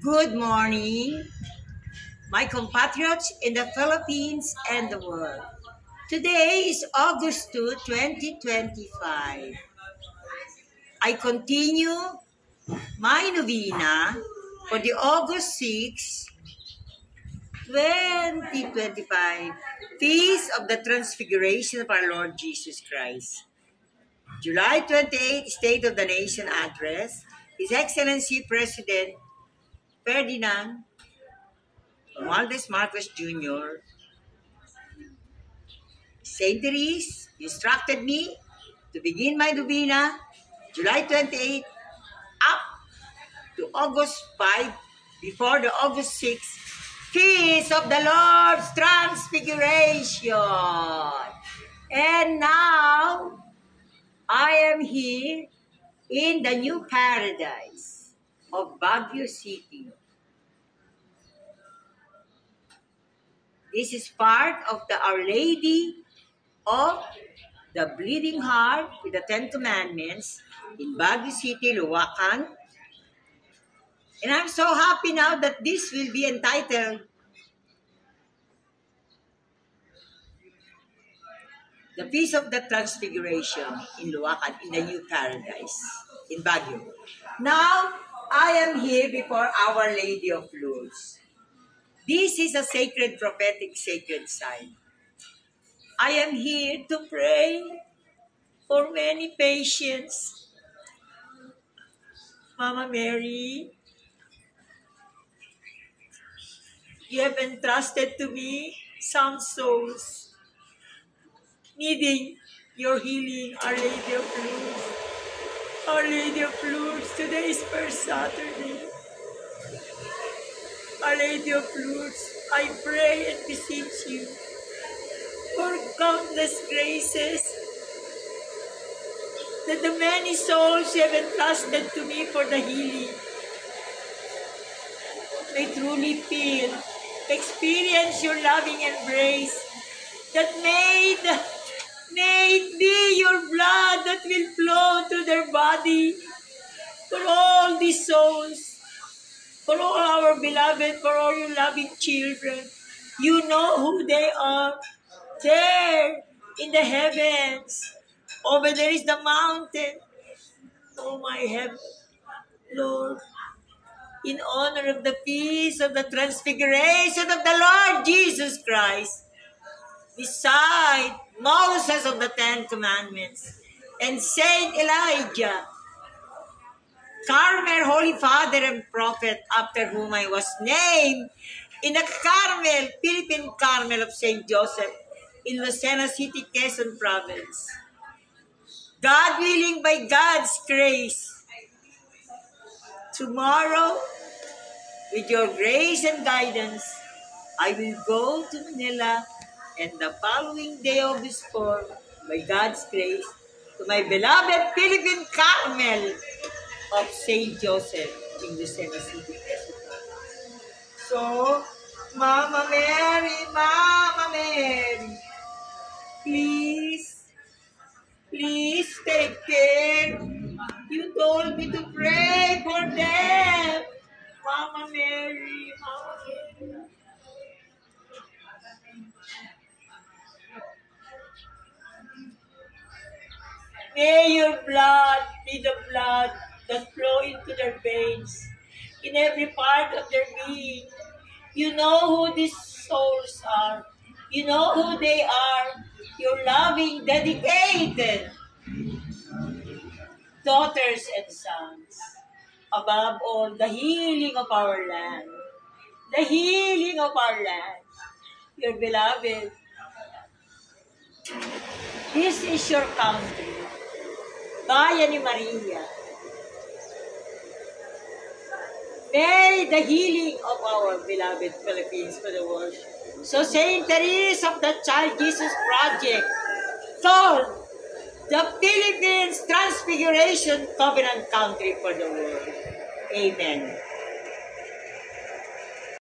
Good morning, my compatriots in the Philippines and the world. Today is August 2, 2025. I continue my novena for the August 6, 2025 Feast of the Transfiguration of our Lord Jesus Christ. July 28, State of the Nation Address, His Excellency President Ferdinand Romualdez Marcos Jr. Saint Therese instructed me to begin my novena July 28 up to August 5 before the August 6 Feast of the Lord's Transfiguration. And now I am here in the new paradise of Baguio City. This is part of the Our Lady of the Bleeding Heart with the Ten Commandments in Baguio City, Luwakan. And I'm so happy now that this will be entitled The Feast of the Transfiguration in Luwakan, in the New Paradise, in Baguio. Now, I am here before Our Lady of Lourdes. This is a sacred, prophetic, sacred sign. I am here to pray for many patients. Mama Mary, you have entrusted to me some souls needing your healing, Our Lady of Lourdes. Our Lady of Lourdes, today is first Saturday. Our Lady of Lourdes, I pray and beseech you for countless graces that the many souls you have entrusted to me for the healing may truly feel, experience your loving embrace that may it be your blood that will flow through their body for all these souls, for all our beloved, for all your loving children. You know who they are. There in the heavens, over there is the mountain. Oh my heaven, Lord, in honor of the feast of the transfiguration of the Lord Jesus Christ, beside Moses of the Ten Commandments and Saint Elijah, Carmel, Holy Father and Prophet, after whom I was named in the Carmel, Philippine Carmel of St. Joseph in Lucena City, Quezon Province. God willing, by God's grace, tomorrow, with your grace and guidance, I will go to Manila, and the following day of this 4, by God's grace, to my beloved Philippine Carmel of St. Joseph in Lucena City, Quezon Province. So, Mama Mary, please take care. You told me to pray for them. Mama Mary. May your blood be the blood that flow into their veins, in every part of their being. You know who these souls are. You know who they are. Your loving, dedicated daughters and sons. Above all, the healing of our land. The healing of our land. Your beloved, this is your country. Bayan ni Maria. May the healing of our beloved Philippines for the world. So Saint Therese of the Child Jesus Project told the Philippines Transfiguration Covenant Country for the world. Amen.